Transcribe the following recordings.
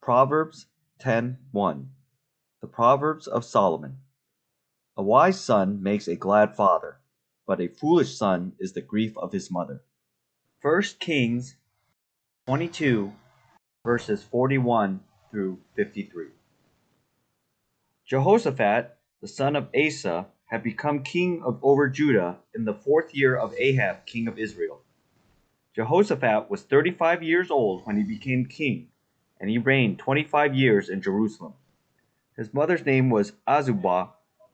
Proverbs 10:1. The Proverbs of Solomon. A wise son makes a glad father, but a foolish son is the grief of his mother. 1 Kings 22, verses 41 through 53. Jehoshaphat, the son of Asa, had become king over Judah in the 4th year of Ahab, king of Israel. Jehoshaphat was 35 years old when he became king, and he reigned 25 years in Jerusalem. His mother's name was Azubah,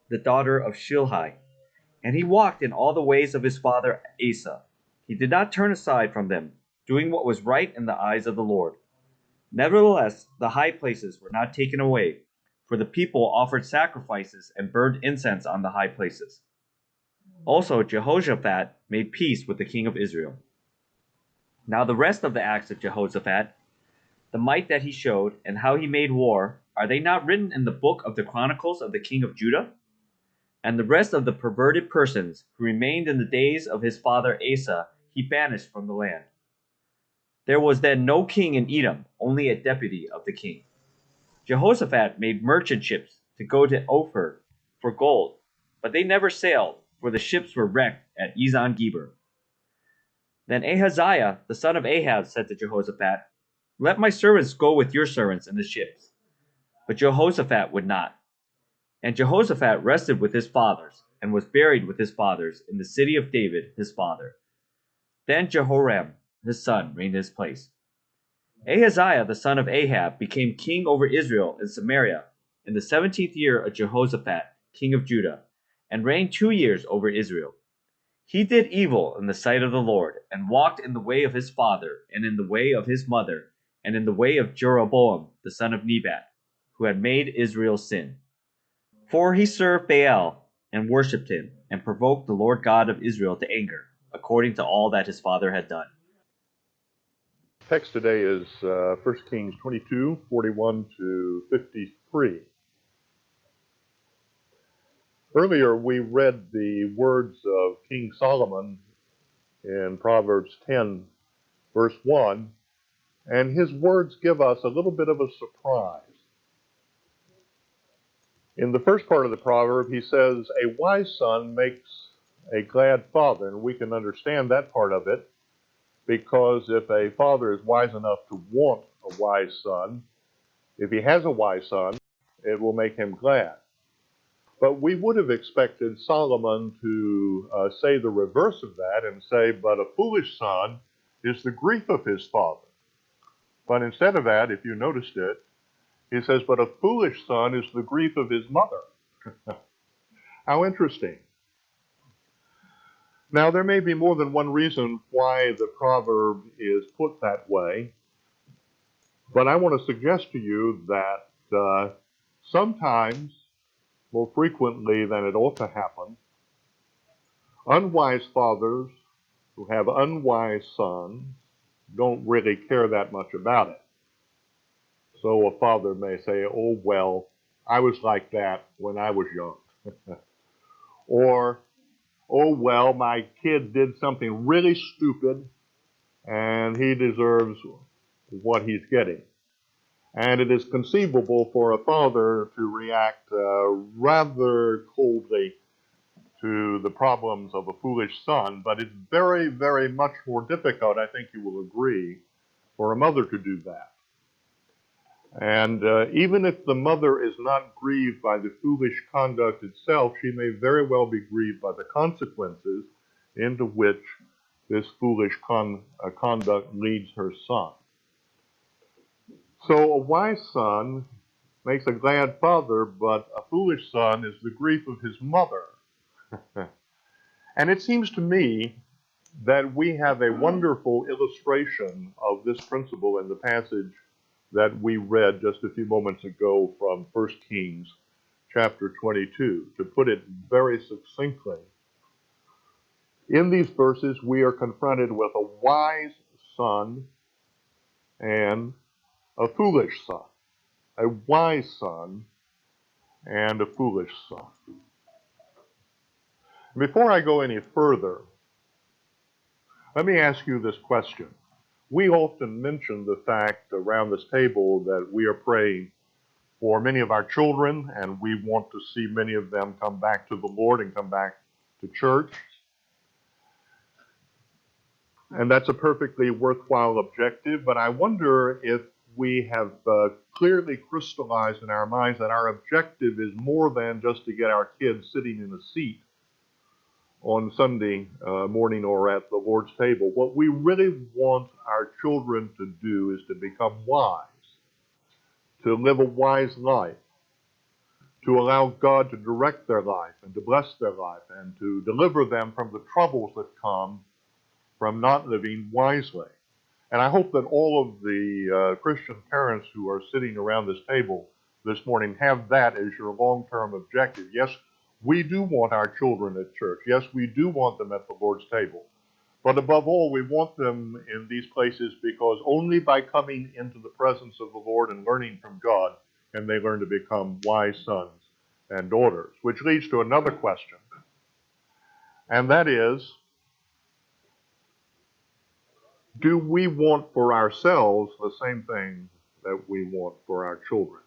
the daughter of Shilhi, and he walked in all the ways of his father Asa. He did not turn aside from them, doing what was right in the eyes of the Lord. Nevertheless, the high places were not taken away, for the people offered sacrifices and burned incense on the high places. Also, Jehoshaphat made peace with the king of Israel. Now the rest of the acts of Jehoshaphat, the might that he showed, and how he made war, are they not written in the book of the Chronicles of the king of Judah? And the rest of the perverted persons who remained in the days of his father Asa, he banished from the land. There was then no king in Edom, only a deputy of the king. Jehoshaphat made merchant ships to go to Ophir for gold, but they never sailed, for the ships were wrecked at Ezon-Geber. Then Ahaziah, the son of Ahab, said to Jehoshaphat, "Let my servants go with your servants in the ships." But Jehoshaphat would not. And Jehoshaphat rested with his fathers, and was buried with his fathers in the city of David his father. Then Jehoram, his son, reigned in his place. Ahaziah, the son of Ahab, became king over Israel in Samaria in the 17th year of Jehoshaphat, king of Judah, and reigned 2 years over Israel. He did evil in the sight of the Lord, and walked in the way of his father, and in the way of his mother, and in the way of Jeroboam, the son of Nebat, who had made Israel sin. For he served Baal, and worshipped him, and provoked the Lord God of Israel to anger, according to all that his father had done. Text today is 1 Kings 22, 41 to 53. Earlier we read the words of King Solomon in Proverbs 10, verse 1, and his words give us a little bit of a surprise. In the first part of the proverb, he says, "A wise son makes a glad father," and we can understand that part of it, because if a father is wise enough to want a wise son, if he has a wise son, it will make him glad. But we would have expected Solomon to say the reverse of that and say, "But a foolish son is the grief of his father." But instead of that, if you noticed it, he says, "But a foolish son is the grief of his mother." How interesting. Now, there may be more than one reason why the proverb is put that way, but I want to suggest to you that sometimes, more frequently than it ought to happen, unwise fathers who have unwise sons don't really care that much about it. So a father may say, "Oh, well, I was like that when I was young." Or, "Oh, well, my kid did something really stupid, and he deserves what he's getting." And it is conceivable for a father to react rather coldly to the problems of a foolish son, but it's very, very much more difficult, I think you will agree, for a mother to do that. And even if the mother is not grieved by the foolish conduct itself, she may very well be grieved by the consequences into which this foolish conduct leads her son. So a wise son makes a glad father, but a foolish son is the grief of his mother. And it seems to me that we have a wonderful illustration of this principle in the passage that we read just a few moments ago from 1 Kings chapter 22. To put it very succinctly, in these verses we are confronted with a wise son and a foolish son. A wise son and a foolish son. Before I go any further, let me ask you this question. We often mention the fact around this table that we are praying for many of our children, and we want to see many of them come back to the Lord and come back to church. And that's a perfectly worthwhile objective, but I wonder if we have clearly crystallized in our minds that our objective is more than just to get our kids sitting in a seat on Sunday morning or at the Lord's table. What we really want our children to do is to become wise, to live a wise life, to allow God to direct their life and to bless their life and to deliver them from the troubles that come from not living wisely. And I hope that all of the Christian parents who are sitting around this table this morning have that as your long-term objective. Yes, we do want our children at church. Yes, we do want them at the Lord's table. But above all, we want them in these places because only by coming into the presence of the Lord and learning from God can they learn to become wise sons and daughters. Which leads to another question, and that is, do we want for ourselves the same thing that we want for our children?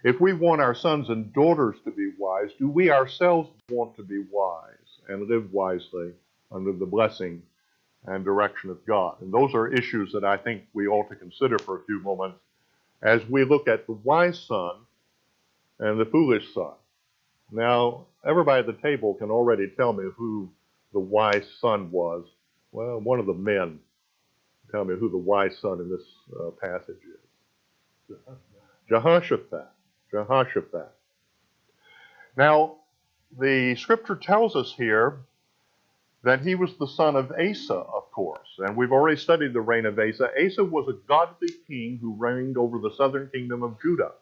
If we want our sons and daughters to be wise, do we ourselves want to be wise and live wisely under the blessing and direction of God? And those are issues that I think we ought to consider for a few moments as we look at the wise son and the foolish son. Now, everybody at the table can already tell me who the wise son was. Well, one of the men tell me who the wise son in this passage is. Jehoshaphat. Jehoshaphat. Now, the scripture tells us here that he was the son of Asa, of course. And we've already studied the reign of Asa. Asa was a godly king who reigned over the southern kingdom of Judah.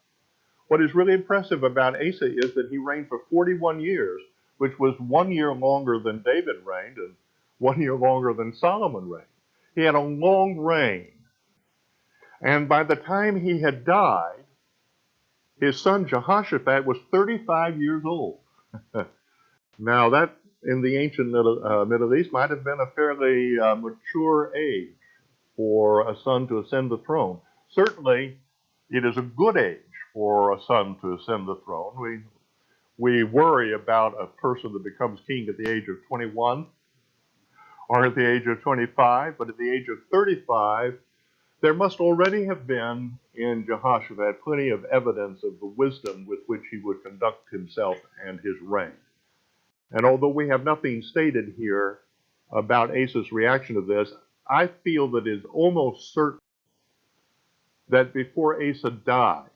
What is really impressive about Asa is that he reigned for 41 years, which was 1 year longer than David reigned and 1 year longer than Solomon reigned. He had a long reign. And by the time he had died, his son Jehoshaphat was 35 years old. Now, that in the ancient Middle East might have been a fairly mature age for a son to ascend the throne. Certainly, it is a good age for a son to ascend the throne. We worry about a person that becomes king at the age of 21 or at the age of 25, but at the age of 35, there must already have been in Jehoshaphat plenty of evidence of the wisdom with which he would conduct himself and his reign. And although we have nothing stated here about Asa's reaction to this, I feel that it is almost certain that before Asa died,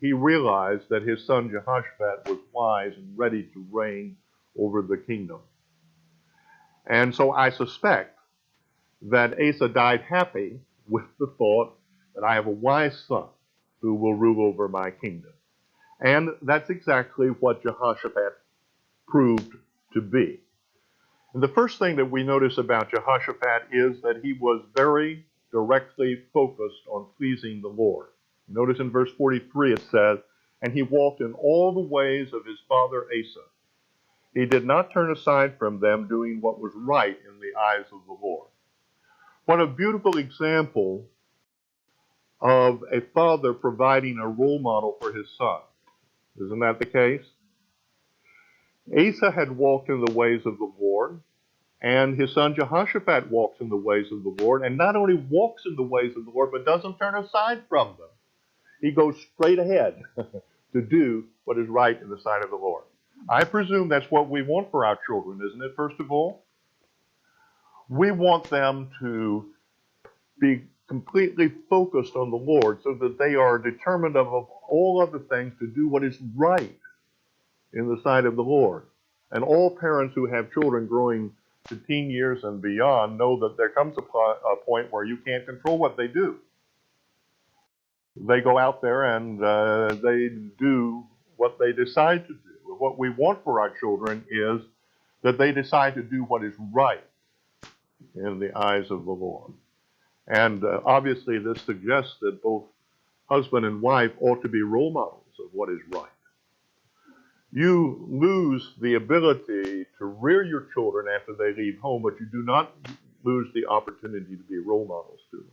he realized that his son Jehoshaphat was wise and ready to reign over the kingdom. And so I suspect that Asa died happy with the thought that I have a wise son who will rule over my kingdom. And that's exactly what Jehoshaphat proved to be. And the first thing that we notice about Jehoshaphat is that he was very directly focused on pleasing the Lord. Notice in verse 43 it says, "And he walked in all the ways of his father Asa. He did not turn aside from them, doing what was right in the eyes of the Lord." What a beautiful example of a father providing a role model for his son. Isn't that the case? Asa had walked in the ways of the Lord, and his son Jehoshaphat walks in the ways of the Lord, and not only walks in the ways of the Lord, but doesn't turn aside from them. He goes straight ahead to do what is right in the sight of the Lord. I presume that's what we want for our children, isn't it, first of all? We want them to be completely focused on the Lord so that they are determined above all other things to do what is right in the sight of the Lord. And all parents who have children growing to teen years and beyond know that there comes a point where you can't control what they do. They go out there and they do what they decide to do. What we want for our children is that they decide to do what is right in the eyes of the Lord. And obviously this suggests that both husband and wife ought to be role models of what is right. You lose the ability to rear your children after they leave home, but you do not lose the opportunity to be role models to them.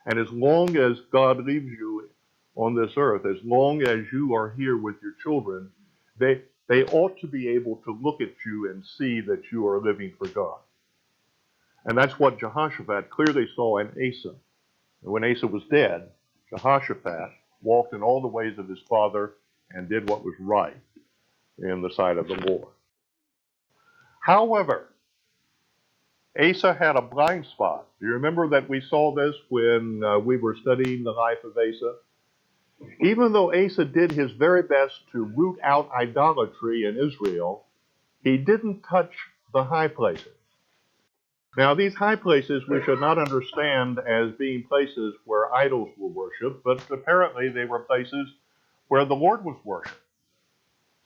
And as long as God leaves you on this earth, as long as you are here with your children, they ought to be able to look at you and see that you are living for God. And that's what Jehoshaphat clearly saw in Asa. And when Asa was dead, Jehoshaphat walked in all the ways of his father and did what was right in the sight of the Lord. However, Asa had a blind spot. Do you remember that we saw this when we were studying the life of Asa? Even though Asa did his very best to root out idolatry in Israel, he didn't touch the high places. Now, these high places we should not understand as being places where idols were worshipped, but apparently they were places where the Lord was worshipped.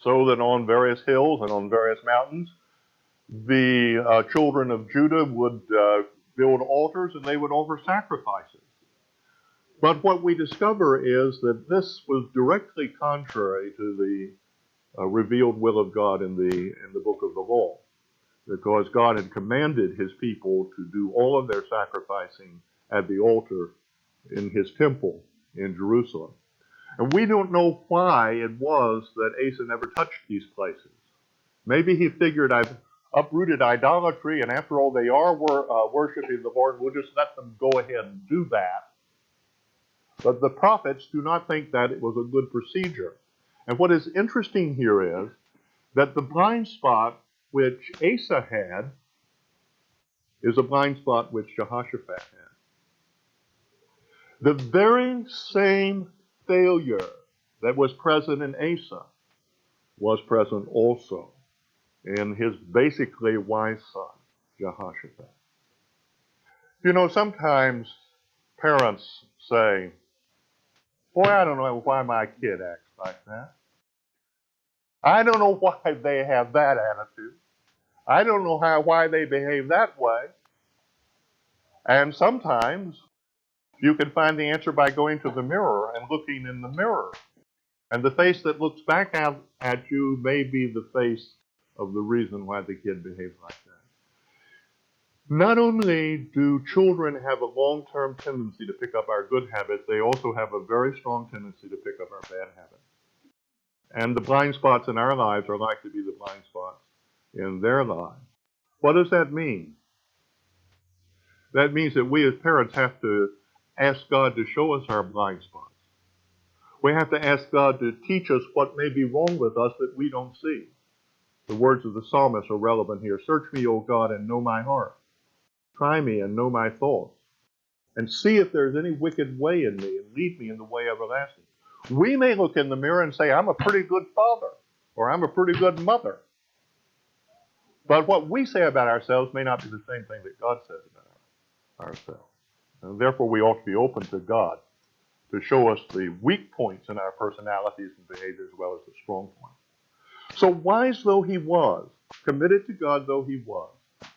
So that on various hills and on various mountains, the children of Judah would build altars and they would offer sacrifices. But what we discover is that this was directly contrary to the revealed will of God in the book of the law, because God had commanded his people to do all of their sacrificing at the altar in his temple in Jerusalem. And we don't know why it was that Asa never touched these places. Maybe he figured, I've uprooted idolatry, and after all, they are worshiping the Lord. We'll just let them go ahead and do that. But the prophets do not think that it was a good procedure. And what is interesting here is that the blind spot which Asa had is a blind spot which Jehoshaphat had. The very same failure that was present in Asa was present also in his basically wise son, Jehoshaphat. You know, sometimes parents say, boy, I don't know why my kid acts like that. I don't know why they have that attitude. I don't know why they behave that way. And sometimes you can find the answer by going to the mirror and looking in the mirror. And the face that looks back at you may be the face of the reason why the kid behaves like that. Not only do children have a long-term tendency to pick up our good habits, they also have a very strong tendency to pick up our bad habits. And the blind spots in our lives are likely to be the blind spots in their lives. What does that mean? That means that we as parents have to ask God to show us our blind spots. We have to ask God to teach us what may be wrong with us that we don't see. The words of the psalmist are relevant here. Search me, O God, and know my heart. Try me and know my thoughts. And see if there's any wicked way in me, and lead me in the way everlasting. We may look in the mirror and say, I'm a pretty good father, or I'm a pretty good mother. But what we say about ourselves may not be the same thing that God says about ourselves. And therefore, we ought to be open to God to show us the weak points in our personalities and behavior as well as the strong points. So wise though he was, committed to God though he was,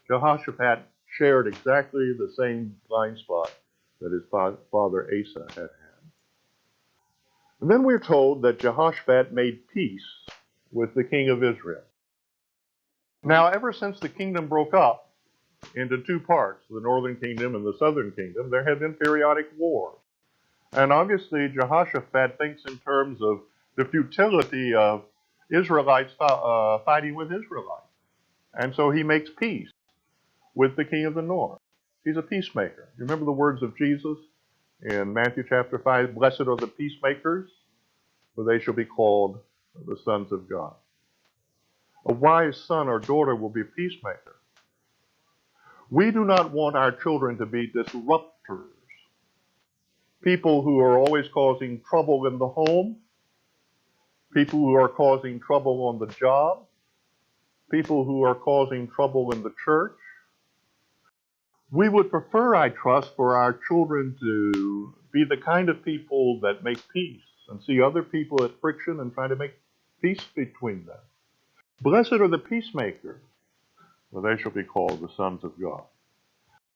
Jehoshaphat shared exactly the same blind spot that his father Asa had had. And then we're told that Jehoshaphat made peace with the king of Israel. Now, ever since the kingdom broke up into two parts, the northern kingdom and the southern kingdom, there have been periodic wars. And obviously, Jehoshaphat thinks in terms of the futility of Israelites fighting with Israelites. And so he makes peace with the king of the north. He's a peacemaker. You remember the words of Jesus in Matthew chapter 5, blessed are the peacemakers, for they shall be called the sons of God. A wise son or daughter will be a peacemaker. We do not want our children to be disruptors. People who are always causing trouble in the home, people who are causing trouble on the job, people who are causing trouble in the church. We would prefer, I trust, for our children to be the kind of people that make peace and see other people at friction and try to make peace between them. Blessed are the peacemakers, for they shall be called the sons of God.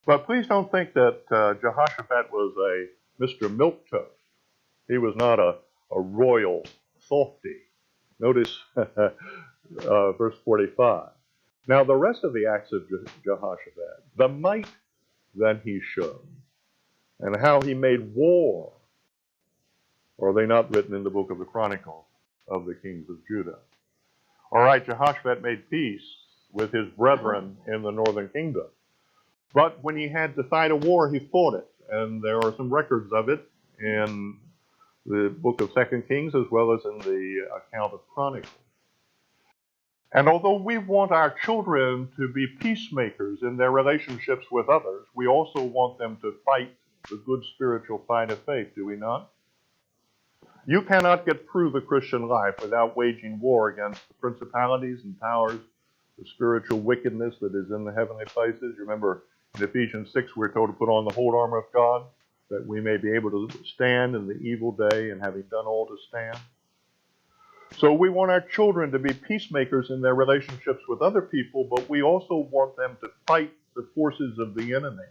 But please don't think that Jehoshaphat was a Mr. Milquetoast. He was not a royal softy. Notice verse 45. Now the rest of the acts of Jehoshaphat, the might that he showed, and how he made war. Or are they not written in the book of the Chronicles of the kings of Judah? All right, Jehoshaphat made peace with his brethren in the northern kingdom. But when he had to fight a war, he fought it. And there are some records of it in the book of 2 Kings as well as in the account of Chronicles. And although we want our children to be peacemakers in their relationships with others, we also want them to fight the good spiritual fight of faith, do we not? You cannot get through the Christian life without waging war against the principalities and powers, the spiritual wickedness that is in the heavenly places. You remember in Ephesians 6, we're told to put on the whole armor of God, that we may be able to stand in the evil day, and having done all to stand. So we want our children to be peacemakers in their relationships with other people, but we also want them to fight the forces of the enemy,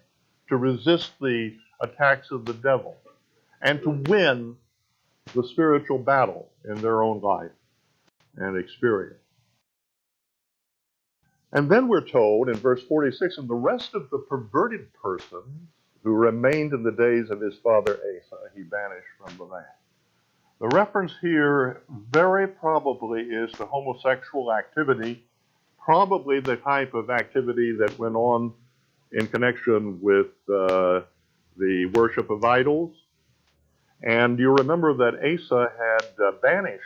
to resist the attacks of the devil, and to win the spiritual battle in their own life and experience. And then we're told in verse 46, and the rest of the perverted persons who remained in the days of his father Asa, he banished from the land. The reference here very probably is to homosexual activity, probably the type of activity that went on in connection with the worship of idols. And you remember that Asa had banished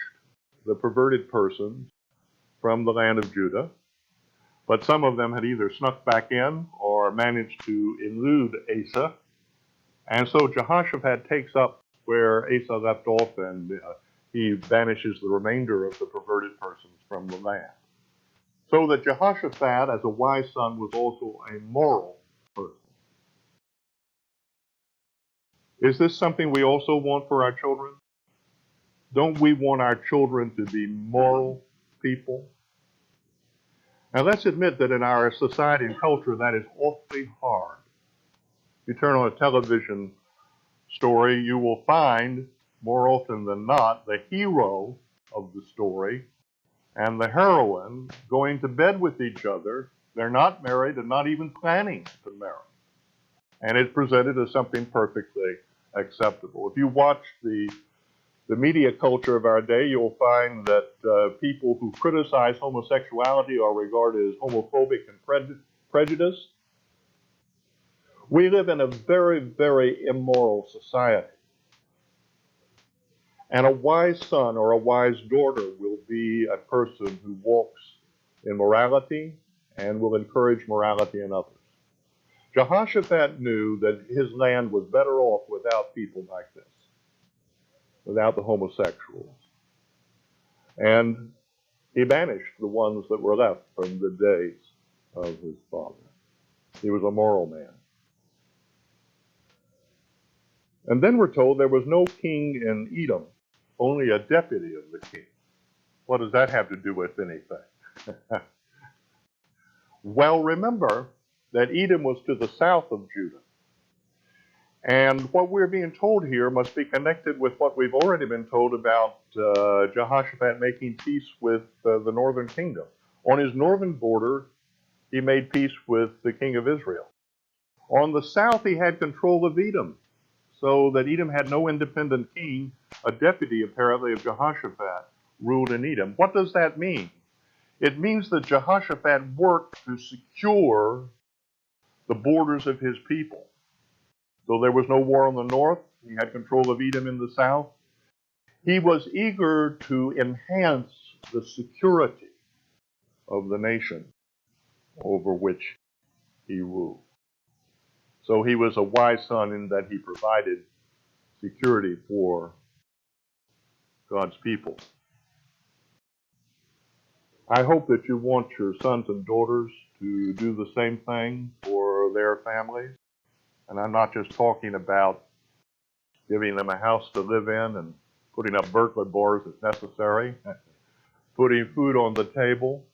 the perverted persons from the land of Judah, but some of them had either snuck back in or managed to elude Asa. And so Jehoshaphat takes up where Asa left off, and he banishes the remainder of the perverted persons from the land. So that Jehoshaphat, as a wise son, was also a moral person. Is this something we also want for our children? Don't we want our children to be moral people? Now let's admit that in our society and culture that is awfully hard. If you turn on a television story, you will find, more often than not, the hero of the story and the heroine going to bed with each other. They're not married and not even planning to marry. And it's presented as something perfectly acceptable. If you watch the media culture of our day, you'll find that people who criticize homosexuality are regarded as homophobic and prejudiced. We live in a very, very immoral society. And a wise son or a wise daughter will be a person who walks in morality and will encourage morality in others. Jehoshaphat knew that his land was better off without people like this, without the homosexuals. And he banished the ones that were left from the days of his father. He was a moral man. And then we're told there was no king in Edom, only a deputy of the king. What does that have to do with anything? Well, remember that Edom was to the south of Judah. And what we're being told here must be connected with what we've already been told about Jehoshaphat making peace with the northern kingdom. On his northern border, he made peace with the king of Israel. On the south, he had control of Edom, so that Edom had no independent king. A deputy, apparently, of Jehoshaphat ruled in Edom. What does that mean? It means that Jehoshaphat worked to secure the borders of his people. So there was no war on the north. He had control of Edom in the south. He was eager to enhance the security of the nation over which he ruled. So he was a wise son in that he provided security for God's people. I hope that you want your sons and daughters to do the same thing for their families. And I'm not just talking about giving them a house to live in and putting up burglar bars if necessary, putting food on the table.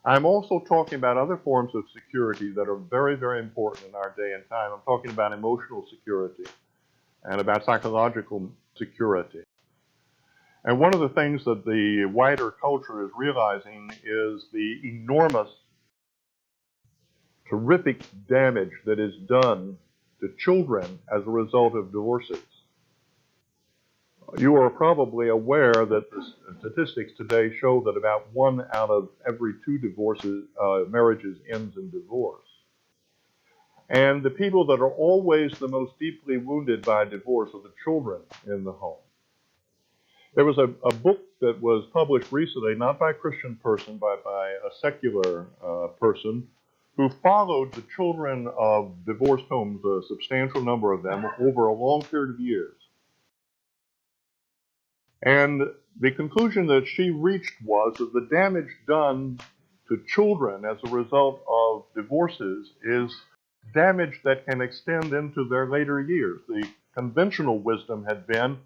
I'm also talking about other forms of security that are very, very important in our day and time. I'm talking about emotional security and about psychological security. And one of the things that the wider culture is realizing is the enormous, terrific damage that is done to children as a result of divorces. You are probably aware that the statistics today show that about 1 out of every 2 marriages ends in divorce. And the people that are always the most deeply wounded by divorce are the children in the home. There was a book that was published recently, not by a Christian person, but by a secular person, who followed the children of divorced homes, a substantial number of them, over a long period of years. And the conclusion that she reached was that the damage done to children as a result of divorces is damage that can extend into their later years. The conventional wisdom had been,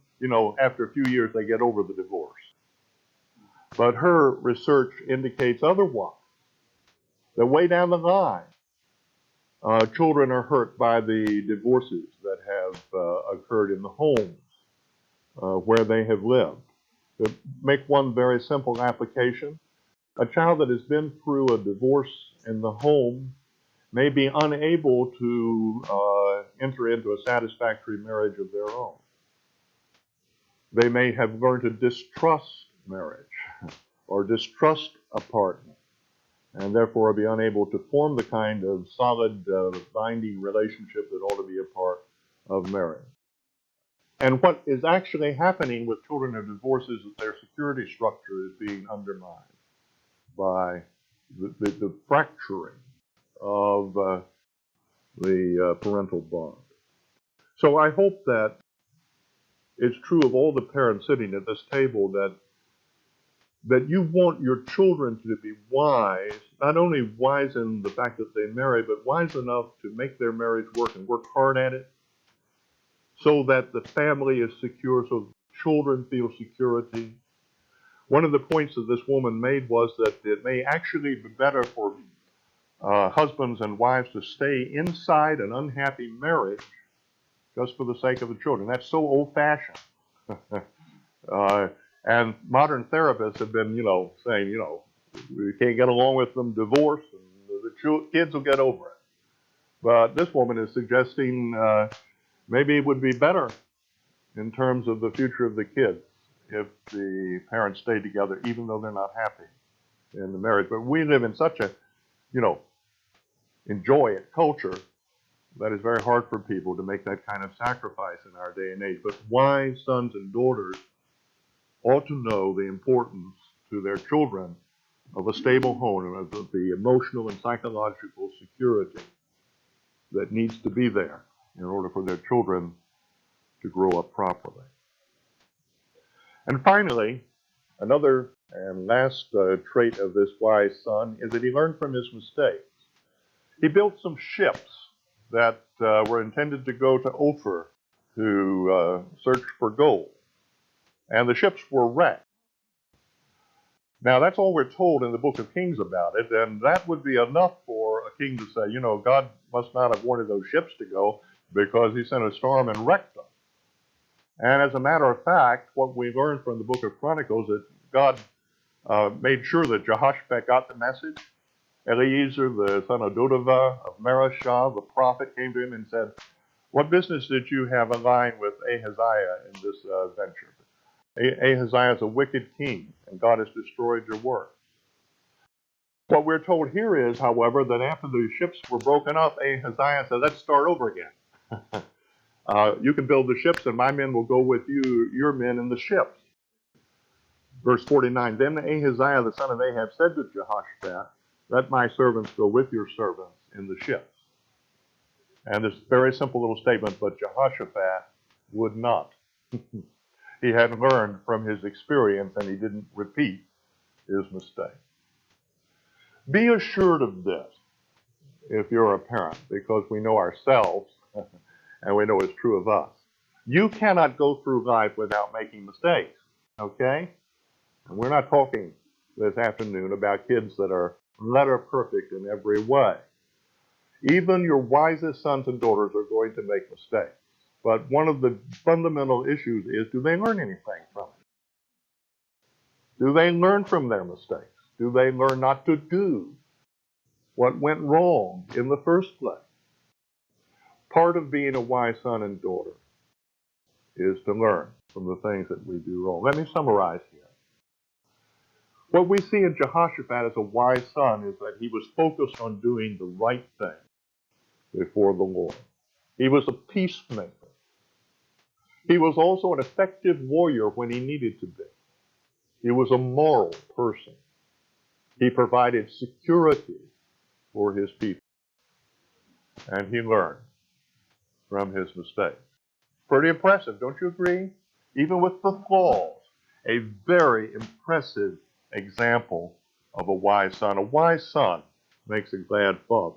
after a few years they get over the divorce. But her research indicates otherwise. That way down the line, children are hurt by the divorces that have occurred in the homes where they have lived. To make one very simple application, a child that has been through a divorce in the home may be unable to enter into a satisfactory marriage of their own. They may have learned to distrust marriage or distrust a partner, and therefore be unable to form the kind of solid, binding relationship that ought to be a part of marriage. And what is actually happening with children of divorce is that their security structure is being undermined by the fracturing of the parental bond. So I hope that it's true of all the parents sitting at this table that you want your children to be wise, not only wise in the fact that they marry, but wise enough to make their marriage work and work hard at it, so that the family is secure, so children feel security. One of the points that this woman made was that it may actually be better for husbands and wives to stay inside an unhappy marriage just for the sake of the children. That's so old-fashioned. And modern therapists have been, saying, we can't get along with them, divorce, and the kids will get over it. But this woman is suggesting maybe it would be better in terms of the future of the kids if the parents stay together, even though they're not happy in the marriage. But we live in such a, enjoy it culture that it's very hard for people to make that kind of sacrifice in our day and age. But wise sons and daughters ought to know the importance to their children of a stable home and of the emotional and psychological security that needs to be there in order for their children to grow up properly. And finally, another and last trait of this wise son is that he learned from his mistakes. He built some ships that were intended to go to Ophir to search for gold. And the ships were wrecked. Now, that's all we're told in the book of Kings about it, and that would be enough for a king to say, God must not have wanted those ships to go because he sent a storm and wrecked them. And as a matter of fact, what we learn from the book of Chronicles is that God made sure that Jehoshaphat got the message. Eliezer, the son of Dodavah of Marashah, the prophet, came to him and said, "What business did you have aligned with Ahaziah in this venture? Ahaziah is a wicked king, and God has destroyed your works." What we're told here is, however, that after the ships were broken up, Ahaziah said, "Let's start over again. You can build the ships, and my men will go with you, your men in the ships." Verse 49, "Then Ahaziah, the son of Ahab, said to Jehoshaphat, 'Let my servants go with your servants in the ships.'" And this very simple little statement, but Jehoshaphat would not. He had learned from his experience, and he didn't repeat his mistake. Be assured of this if you're a parent, because we know ourselves, and we know it's true of us. You cannot go through life without making mistakes, okay? And we're not talking this afternoon about kids that are letter perfect in every way. Even your wisest sons and daughters are going to make mistakes. But one of the fundamental issues is, do they learn anything from it? Do they learn from their mistakes? Do they learn not to do what went wrong in the first place? Part of being a wise son and daughter is to learn from the things that we do wrong. Let me summarize here. What we see in Jehoshaphat as a wise son is that he was focused on doing the right thing before the Lord. He was a peacemaker. He was also an effective warrior when he needed to be. He was a moral person. He provided security for his people. And he learned from his mistakes. Pretty impressive, don't you agree? Even with the flaws, a very impressive example of a wise son. A wise son makes a glad father.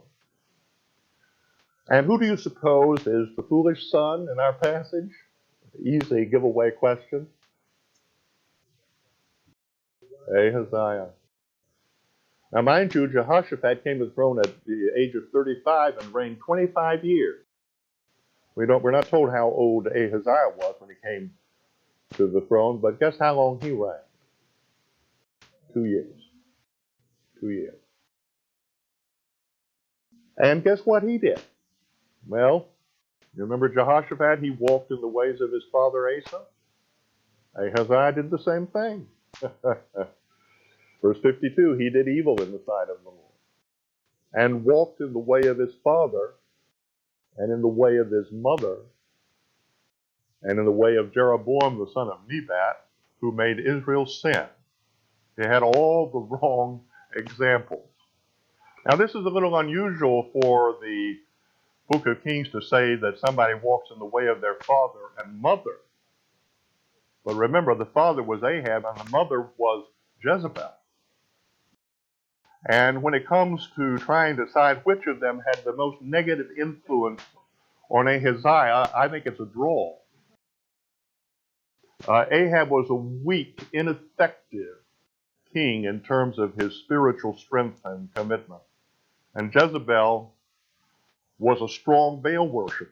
And who do you suppose is the foolish son in our passage? Easy giveaway question. Ahaziah. Now, mind you, Jehoshaphat came to the throne at the age of 35 and reigned 25 years. We're not told how old Ahaziah was when he came to the throne, but guess how long he reigned? 2 years. 2 years. And guess what he did? Well, you remember Jehoshaphat? He walked in the ways of his father Asa. Ahaziah did the same thing. Verse 52, he did evil in the sight of the Lord and walked in the way of his father and in the way of his mother and in the way of Jeroboam, the son of Nebat, who made Israel sin. He had all the wrong examples. Now, this is a little unusual for the book of Kings to say that somebody walks in the way of their father and mother. But remember, the father was Ahab and the mother was Jezebel. And when it comes to trying to decide which of them had the most negative influence on Ahaziah, I think it's a draw. Ahab was a weak, ineffective king in terms of his spiritual strength and commitment. And Jezebel was a strong Baal worshiper.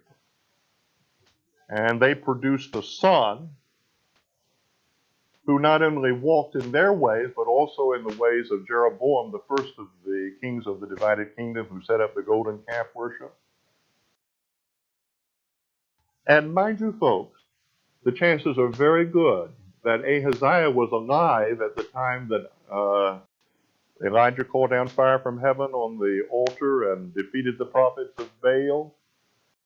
And they produced a son who not only walked in their ways, but also in the ways of Jeroboam, the first of the kings of the divided kingdom, who set up the golden calf worship. And mind you, folks, the chances are very good that Ahaziah was alive at the time that Elijah called down fire from heaven on the altar and defeated the prophets of Baal,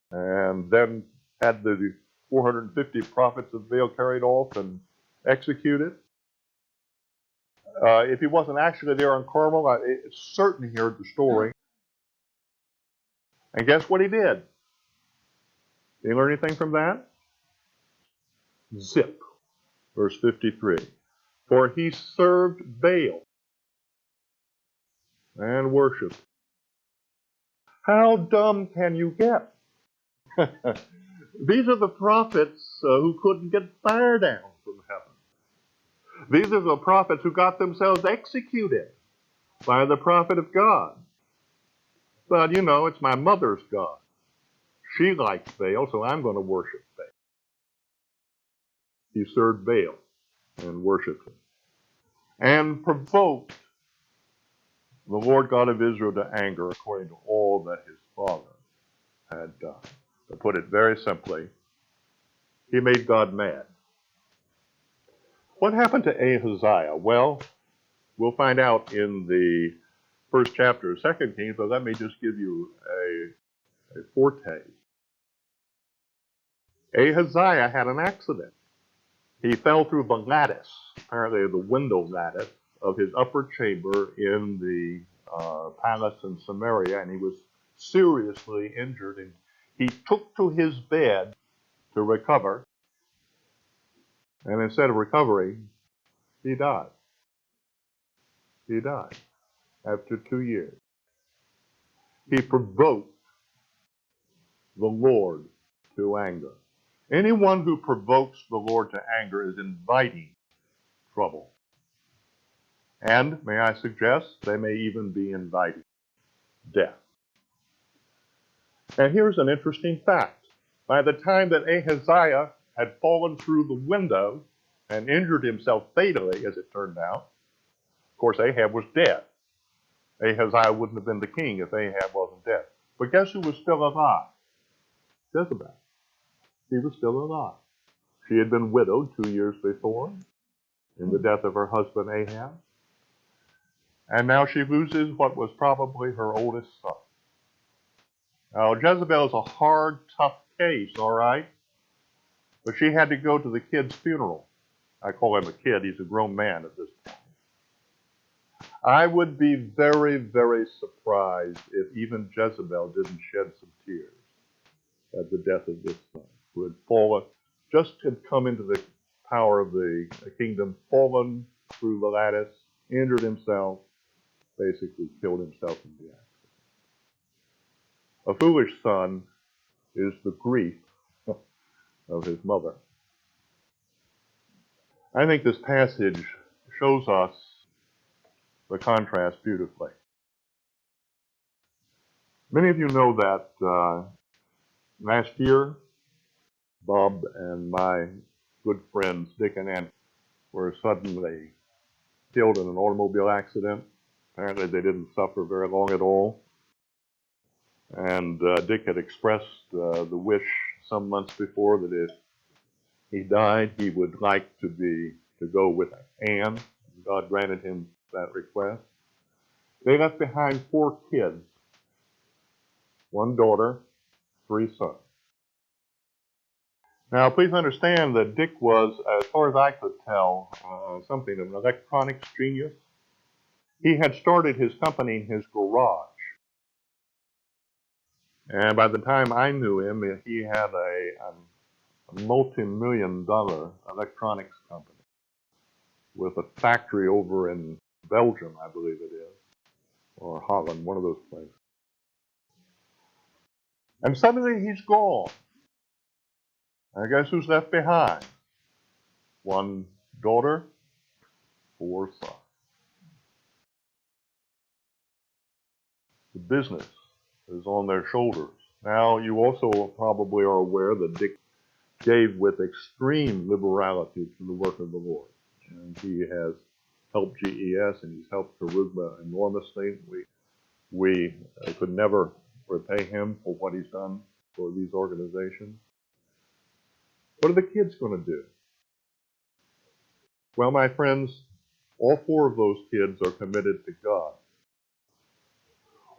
and then had the 450 prophets of Baal carried off and executed. If he wasn't actually there on Carmel, it's certain he heard the story. And guess what he did? Did you learn anything from that? Zip. Verse 53. For he served Baal and worshiped. How dumb can you get? These are the prophets who couldn't get fire down from heaven. These are the prophets who got themselves executed by the prophet of God. But, you know, it's my mother's God. She likes Baal, so I'm going to worship Baal. He served Baal and worshiped him. And provoked the Lord God of Israel to anger according to all that his father had done. To put it very simply, he made God mad. What happened to Ahaziah? Well, we'll find out in the first chapter of 2 Kings, but let me just give you a foretaste. Ahaziah had an accident. He fell through the lattice, apparently the window lattice, of his upper chamber in the palace in Samaria, and he was seriously injured. And he took to his bed to recover, and instead of recovering, he died. He died after 2 years. He provoked the Lord to anger. Anyone who provokes the Lord to anger is inviting trouble. And, may I suggest, they may even be inviting death. And here's an interesting fact. By the time that Ahaziah had fallen through the window and injured himself fatally, as it turned out, of course, Ahab was dead. Ahaziah wouldn't have been the king if Ahab wasn't dead. But guess who was still alive? Jezebel. She was still alive. She had been widowed 2 years before in the death of her husband Ahab. And now she loses what was probably her oldest son. Now, Jezebel is a hard, tough case, all right? But she had to go to the kid's funeral. I call him a kid. He's a grown man at this point. I would be very, very surprised if even Jezebel didn't shed some tears at the death of this son, who had fallen, just had come into the power of the kingdom, fallen through the lattice, injured himself, basically killed himself in the act. A foolish son is the grief of his mother. I think this passage shows us the contrast beautifully. Many of you know that last year, Bob and my good friends Dick and Ann were suddenly killed in an automobile accident. Apparently they didn't suffer very long at all. And Dick had expressed the wish some months before that if he died, he would like to go with Ann. God granted him that request. They left behind 4 kids, 1 daughter, 3 sons. Now, please understand that Dick was, as far as I could tell, something of an electronics genius. He had started his company in his garage. And by the time I knew him, he had a multi-million-dollar electronics company with a factory over in Belgium, I believe it is, or Holland, one of those places. And suddenly he's gone. I guess who's left behind? 1 daughter, 4 sons. The business is on their shoulders. Now, you also probably are aware that Dick gave with extreme liberality to the work of the Lord. And he has helped GES and he's helped Kerugma enormously. We could never repay him for what he's done for these organizations. What are the kids going to do? Well, my friends, all 4 of those kids are committed to God.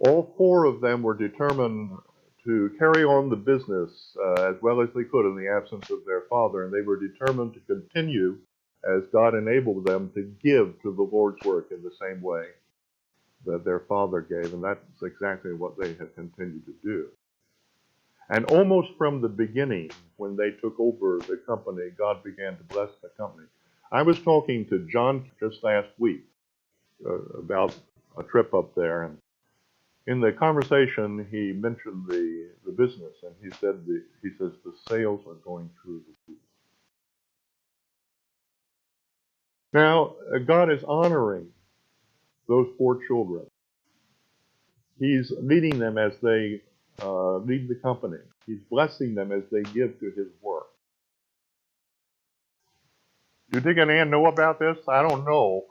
All 4 of them were determined to carry on the business as well as they could in the absence of their father, and they were determined to continue as God enabled them to give to the Lord's work in the same way that their father gave, and that's exactly what they have continued to do. And almost from the beginning, when they took over the company, God began to bless the company. I was talking to John just last week about a trip up there, and in the conversation, he mentioned the business, and he says the sales are going through the roof. Now, God is honoring those 4 children. He's leading them as they lead the company. He's blessing them as they give to his work. Do Dick and Ann know about this? I don't know.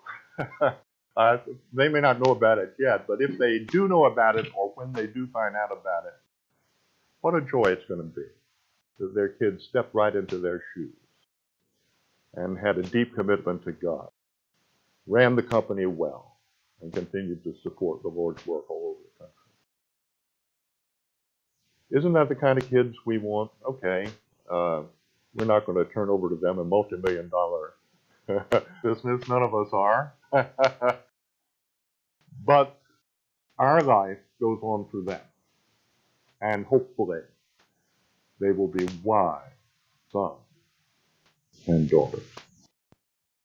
They may not know about it yet, but if they do know about it, or when they do find out about it, what a joy it's going to be that their kids stepped right into their shoes and had a deep commitment to God, ran the company well, and continued to support the Lord's work all over the country. Isn't that the kind of kids we want? Okay, we're not going to turn over to them a multi-million-dollar business. None of us are. But our life goes on through them. And hopefully, they will be wise sons and daughters.